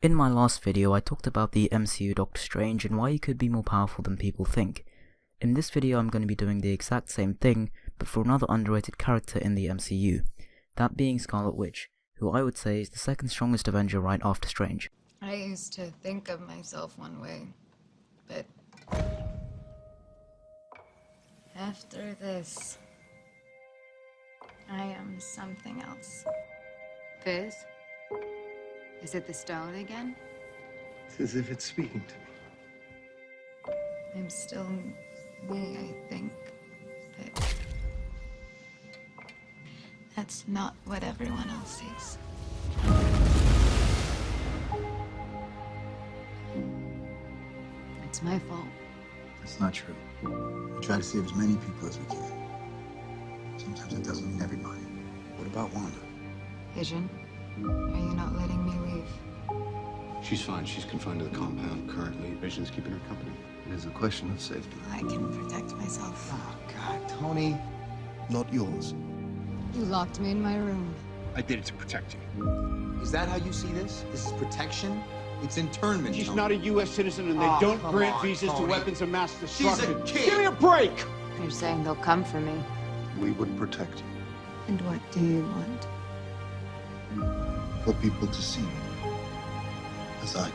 In my last video I talked about the MCU Doctor Strange and why he could be more powerful than people think. In this video I'm going to be doing the exact same thing, but for another underrated character in the MCU, that being Scarlet Witch, who I would say is the second strongest Avenger right after Strange. I used to think of myself one way, but after this, I am something else. Fizz? Is it the stone again? It's as if it's speaking to me. I'm still me, I think, but that's not what everyone else sees. It's my fault. That's not true. We try to save as many people as we can. Sometimes it doesn't mean everybody. What about Wanda? Vision, are you not letting me leave? She's fine. She's confined to the compound currently. Vision's keeping her company. It is a question of safety. I can protect myself. Oh, God, Tony. Not yours. You locked me in my room. I did it to protect you. Is that how you see this? This is protection? It's internment. She's Tony. not a U.S. citizen, and they Oh, don't come grant on, visas Tony. to weapons of mass She's destruction. a kid. Give me a break! You're saying they'll come for me. We would protect you. And what do you want? For people to see. As I do.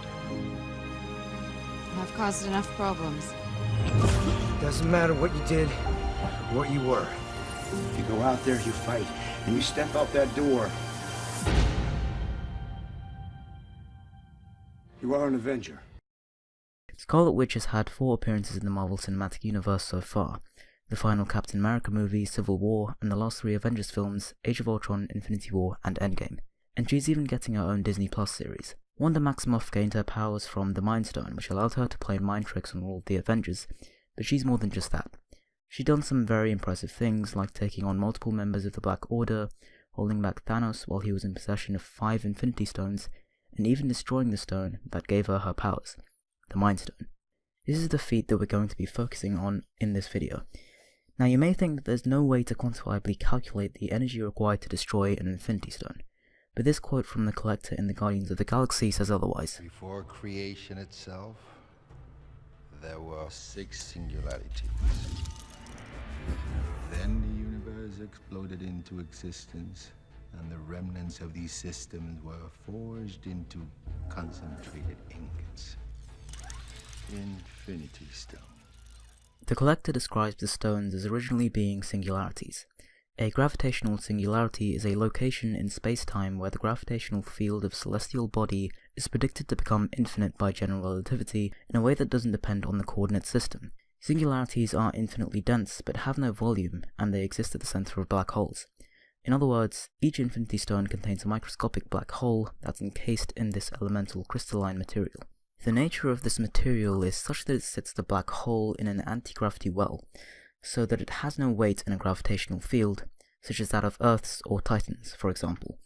I've caused enough problems. Doesn't matter what you did, what you were. You go out there, you fight, and you step out that door. You are an Avenger. Scarlet Witch has had 4 appearances in the Marvel Cinematic Universe so far: the final Captain America movie, Civil War, and the last 3 Avengers films, Age of Ultron, Infinity War, and Endgame. And she's even getting her own Disney Plus series. Wanda Maximoff gained her powers from the Mind Stone, which allowed her to play mind tricks on all of the Avengers, but she's more than just that. She's done some very impressive things, like taking on multiple members of the Black Order, holding back Thanos while he was in possession of 5 Infinity Stones, and even destroying the stone that gave her her powers, the Mind Stone. This is the feat that we're going to be focusing on in this video. Now you may think that there's no way to quantifiably calculate the energy required to destroy an Infinity Stone, but this quote from the Collector in the Guardians of the Galaxy says otherwise. Before creation itself, there were 6 singularities. Then the universe exploded into existence, and the remnants of these systems were forged into concentrated ingots. Infinity Stone. The Collector describes the stones as originally being singularities. A gravitational singularity is a location in space-time where the gravitational field of a celestial body is predicted to become infinite by general relativity in a way that doesn't depend on the coordinate system. Singularities are infinitely dense but have no volume, and they exist at the center of black holes. In other words, each Infinity Stone contains a microscopic black hole that's encased in this elemental crystalline material. The nature of this material is such that it sits the black hole in an anti-gravity well, so that it has no weight in a gravitational field, such as that of Earth's or Titan's, for example.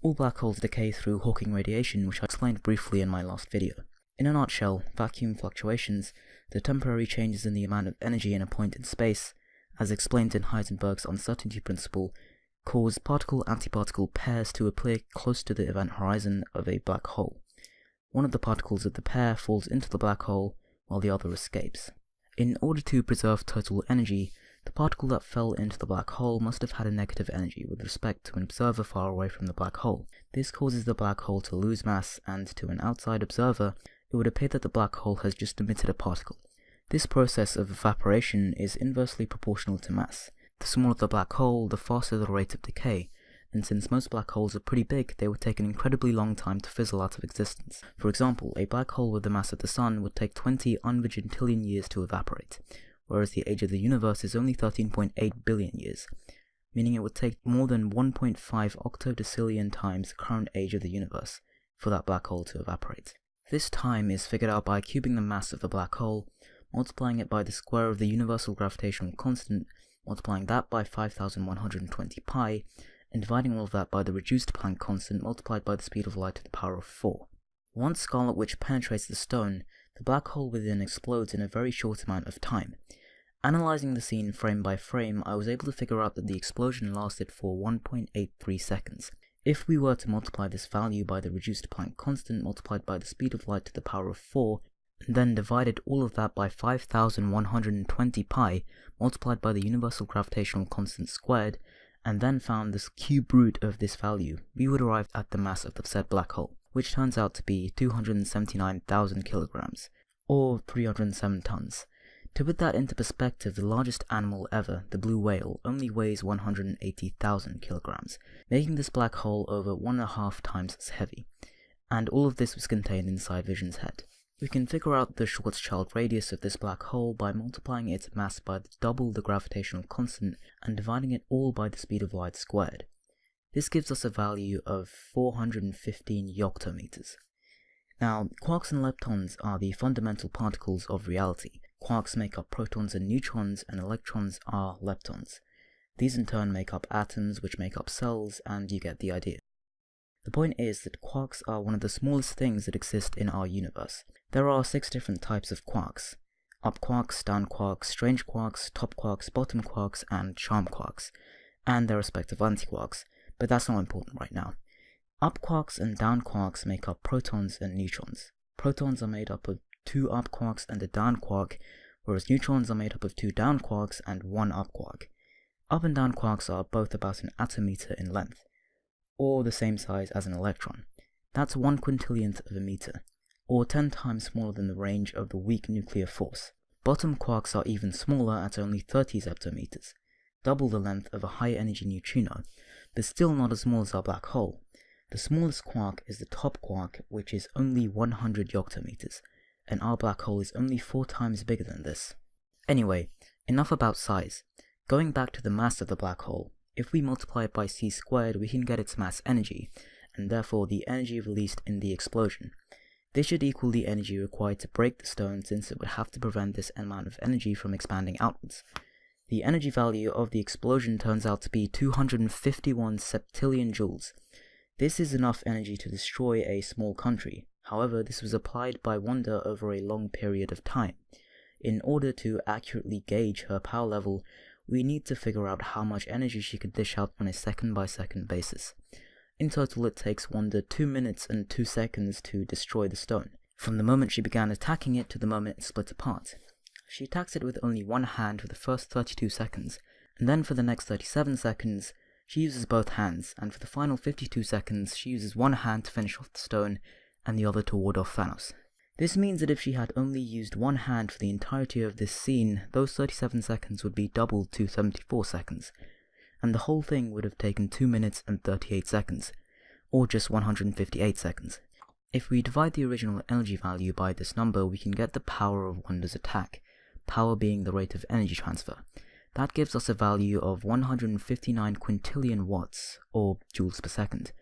All black holes decay through Hawking radiation, which I explained briefly in my last video. In a nutshell, vacuum fluctuations, the temporary changes in the amount of energy in a point in space, as explained in Heisenberg's uncertainty principle, cause particle-antiparticle pairs to appear close to the event horizon of a black hole. One of the particles of the pair falls into the black hole, while the other escapes. In order to preserve total energy, the particle that fell into the black hole must have had a negative energy with respect to an observer far away from the black hole. This causes the black hole to lose mass, and to an outside observer, it would appear that the black hole has just emitted a particle. This process of evaporation is inversely proportional to mass. The smaller the black hole, the faster the rate of decay, and since most black holes are pretty big, they would take an incredibly long time to fizzle out of existence. For example, a black hole with the mass of the Sun would take 20 unvigintillion years to evaporate, whereas the age of the universe is only 13.8 billion years, meaning it would take more than 1.5 octodecillion times the current age of the universe for that black hole to evaporate. This time is figured out by cubing the mass of the black hole, multiplying it by the square of the universal gravitational constant, multiplying that by 5120 pi, and dividing all of that by the reduced Planck constant multiplied by the speed of light to the power of 4. Once Scarlet Witch penetrates the stone, the black hole within explodes in a very short amount of time. Analysing the scene frame by frame, I was able to figure out that the explosion lasted for 1.83 seconds. If we were to multiply this value by the reduced Planck constant multiplied by the speed of light to the power of 4, and then divided all of that by 5120 pi multiplied by the universal gravitational constant squared, and then found this cube root of this value, we would arrive at the mass of the said black hole, which turns out to be 279,000 kilograms, or 307 tons. To put that into perspective, the largest animal ever, the blue whale, only weighs 180,000 kilograms, making this black hole over 1.5 times as heavy, and all of this was contained inside Vision's head. We can figure out the Schwarzschild radius of this black hole by multiplying its mass by double the gravitational constant and dividing it all by the speed of light squared. This gives us a value of 415 yoctometers. Now, quarks and leptons are the fundamental particles of reality. Quarks make up protons and neutrons, and electrons are leptons. These in turn make up atoms, which make up cells, and you get the idea. The point is that quarks are one of the smallest things that exist in our universe. There are 6 different types of quarks: up quarks, down quarks, strange quarks, top quarks, bottom quarks, and charm quarks, and their respective antiquarks, but that's not important right now. Up quarks and down quarks make up protons and neutrons. Protons are made up of 2 up quarks and a down quark, whereas neutrons are made up of 2 down quarks and 1 up quark. Up and down quarks are both about an atometer in length, or the same size as an electron. That's 1 quintillionth of a meter, or 10 times smaller than the range of the weak nuclear force. Bottom quarks are even smaller at only 30 zeptometers, double the length of a high-energy neutrino, but still not as small as our black hole. The smallest quark is the top quark, which is only 100 yoctometers, and our black hole is only 4 times bigger than this. Anyway, enough about size. Going back to the mass of the black hole, if we multiply it by c squared, we can get its mass energy, and therefore the energy released in the explosion. This should equal the energy required to break the stone, since it would have to prevent this amount of energy from expanding outwards. The energy value of the explosion turns out to be 251 septillion joules. This is enough energy to destroy a small country. However, this was applied by Wanda over a long period of time. In order to accurately gauge her power level, we need to figure out how much energy she could dish out on a second-by-second basis. In total, it takes Wanda 2 minutes and 2 seconds to destroy the stone, from the moment she began attacking it to the moment it split apart. She attacks it with only one hand for the first 32 seconds, and then for the next 37 seconds, she uses both hands, and for the final 52 seconds, she uses one hand to finish off the stone, and the other to ward off Thanos. This means that if she had only used one hand for the entirety of this scene, those 37 seconds would be doubled to 74 seconds, and the whole thing would have taken 2 minutes and 38 seconds, or just 158 seconds. If we divide the original energy value by this number, we can get the power of Wanda's attack, power being the rate of energy transfer. That gives us a value of 159 quintillion watts, or joules per second.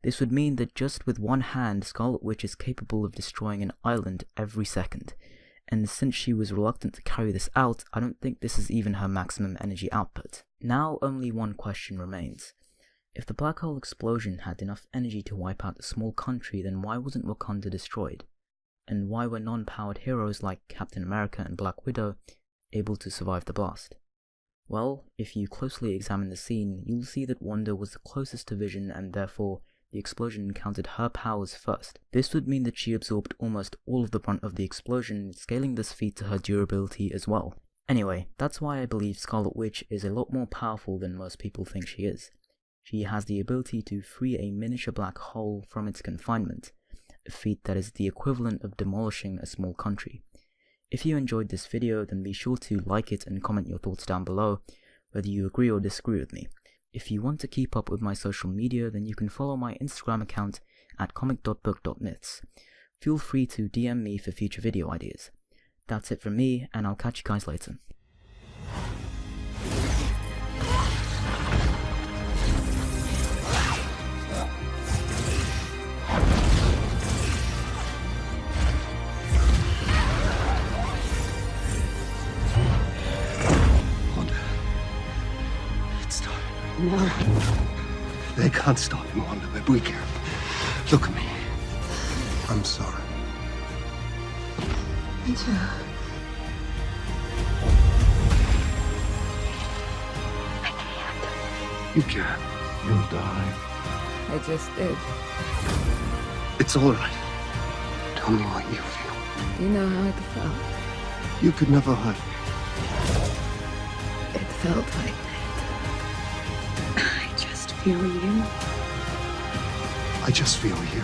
This would mean that just with one hand, Scarlet Witch is capable of destroying an island every second, and since she was reluctant to carry this out, I don't think this is even her maximum energy output. Now only one question remains. If the black hole explosion had enough energy to wipe out a small country, then why wasn't Wakanda destroyed? And why were non-powered heroes like Captain America and Black Widow able to survive the blast? Well, if you closely examine the scene, you'll see that Wanda was the closest to Vision, and therefore the explosion encountered her powers first. This would mean that she absorbed almost all of the brunt of the explosion, scaling this feat to her durability as well. Anyway, that's why I believe Scarlet Witch is a lot more powerful than most people think she is. She has the ability to free a miniature black hole from its confinement, a feat that is the equivalent of demolishing a small country. If you enjoyed this video, then be sure to like it and comment your thoughts down below, whether you agree or disagree with me. If you want to keep up with my social media, then you can follow my Instagram account at comic.book.myths. Feel free to DM me for future video ideas. That's it from me, and I'll catch you guys later. No. They can't stop him, Wanda, but we can. Look at me. I'm sorry. Me too. You can't. You'll die. I just did. It's all right. Tell me what you feel. You know how it felt? You could never hurt me. It felt like that. I just feel you. I just feel you.